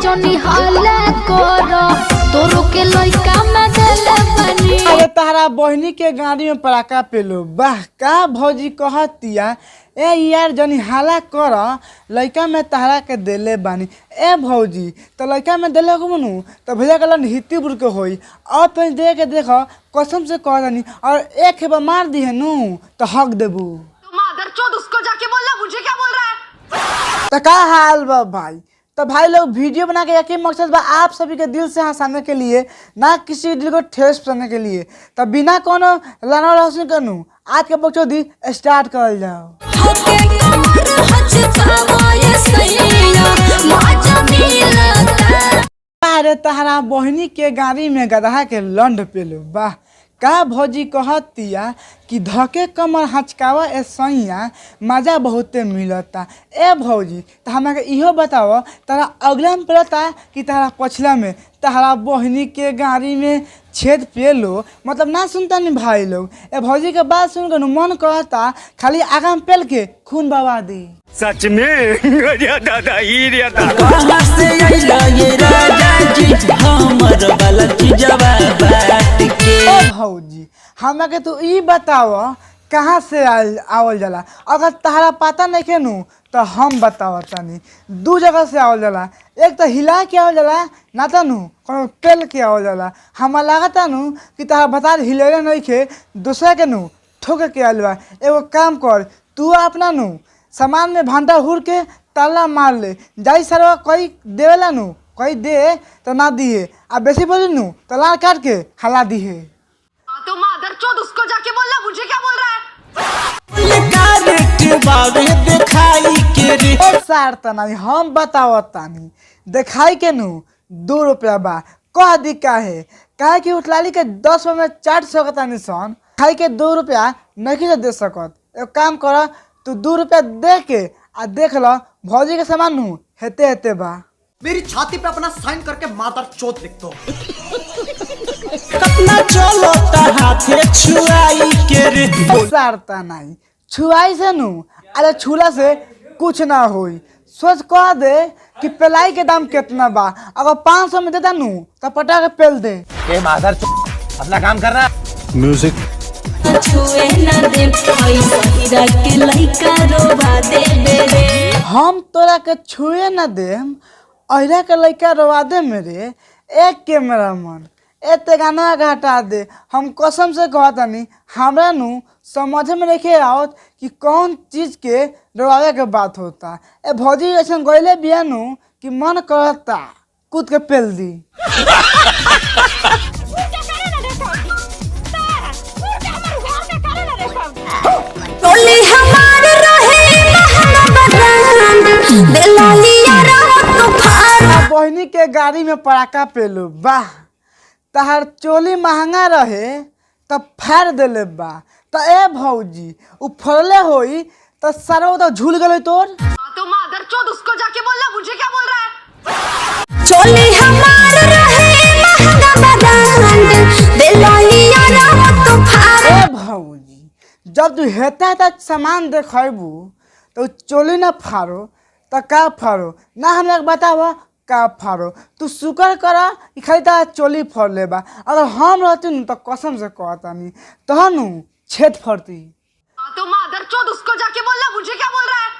जोनी हाला करो तोरो के लइका में देले बनी। अरे तारा बहनी के गाड़ी में पड़ाका पेलो वाह का भौजी कहतिया ए यार जनी हाला कर लइका में तारा के देले बानी। ए भौजी तो लइका में देले को मनू तो भैया कहलन हित्ती बुर के होई और पे दे के देखो कसम से कह दनी और एक हेबा मार दी है नू तो हक देबू। तो मादरचोद उसको जाके बोलना, मुझे क्या बोल रहा है? तो का हाल बा भाई। तो भाई लोग वीडियो बना के एक ही मकसद बा आप सभी के दिल से हंसाने के लिए, ना किसी दिल को ठेस पहुंचाने के लिए। तो बिना कोनो लाना रोशन करूँ आज के बच्चों दी स्टार्ट कर जाओ। अरे तहरा बहनी के गाड़ी में गधा के लंड पेलो वाह का भौजी कहतिया कि धके कमर हचकावा ए सैया मजा बहुते मिलता। ए भौजी तो हमारे इहो बताओ तारा अगला में पड़ता कि तारा पछला में तारा बहनी के गाड़ी में छेद पेलो मतलब ना सुनता नहीं भाई लोग। ए भौजी के बात सुनकर मन कहता खाली आगा में पेल के खून बवा दी। सच में दादा ही भौजी हमें तू ई बताओ कहाँ से आवल जाला। अगर तहरा पता नहीं के नू तो हम बताओ तनी दू जगह से आवल जाला। एक तो हिला के आवल जाला ना तो नू कोनो पेल के आवल जाला। हमारा लागता नू कि तहरा बता हिलेले नहीं के दूसरा के नू ठोक के आल बा। एगो काम कर तू अपना नू सामान में भंटा हुर के ताला मार ले जाई सरवा कोई देवेला नू कोई दे तो ना दिए आ बेसी बोली नू तो लाल काट के हला दिए। तो मादरचोद उसको जाके बोलना, मुझे क्या बोल रहा है? सार तना हम बताओ तानी दिखाई के नू 2 रुपया बा कह दी काहे काहे कि उठलाली के 10 में चाट सकता सन खाई के 2 रुपया नहीं दे सकत। एक काम कर तू 2 रुपया दे के आ देख लो भौजी के सामान नू हेते हेते बा। मेरी छाती पे अपना साइन करके मादरचोद लिख दो। कतना चलो हाथे छुआई के रे सारता नहीं छुआई से नू अरे छुला से कुछ ना होई। सोच कह दे कि पेलाई के दाम कितना बा अगर 500 में देता नू तो पटा के पेल दे। ए मादर अपना काम कर रहा म्यूजिक हम तोरा के छुए न देम अहिरा के लइका रोवा दे मेरे एक कैमरा मन एते गाना घटा दे। हम कसम से कहतानी हमरा नू समझ में नहीं आवत कि कौन चीज के रोवावे के बात होता। ए भौजी ऐसा गईले बिया नू कि मन करता कूद के पेल दी। बहनी के गाड़ी में पड़ाका पेलू वाह तहार चोली महंगा रहे तब फाड़ देले बा। तो ए भौजी उ फरले होई तो सारा तो झूल गले तोर। तो मादरचोद उसको जाके बोलना, मुझे क्या बोल रहा है? चोली हमार रहे महंगा ब्रांड दिलालिया रहो तो फाड़। ए भौजी जब तू हेता तक सामान देखबू तो चोली ना फाड़ो तो का फाड़ो ना हमरा बतावा का फाड़ो। तू शुक्र करा कि खाली ता चोली फड़ लेबा। अगर हम रहती न तो कसम से कहतानी तहनु छेद फड़ती। तो मादरचोद उसको जाके बोलना, मुझे क्या बोल रहा है?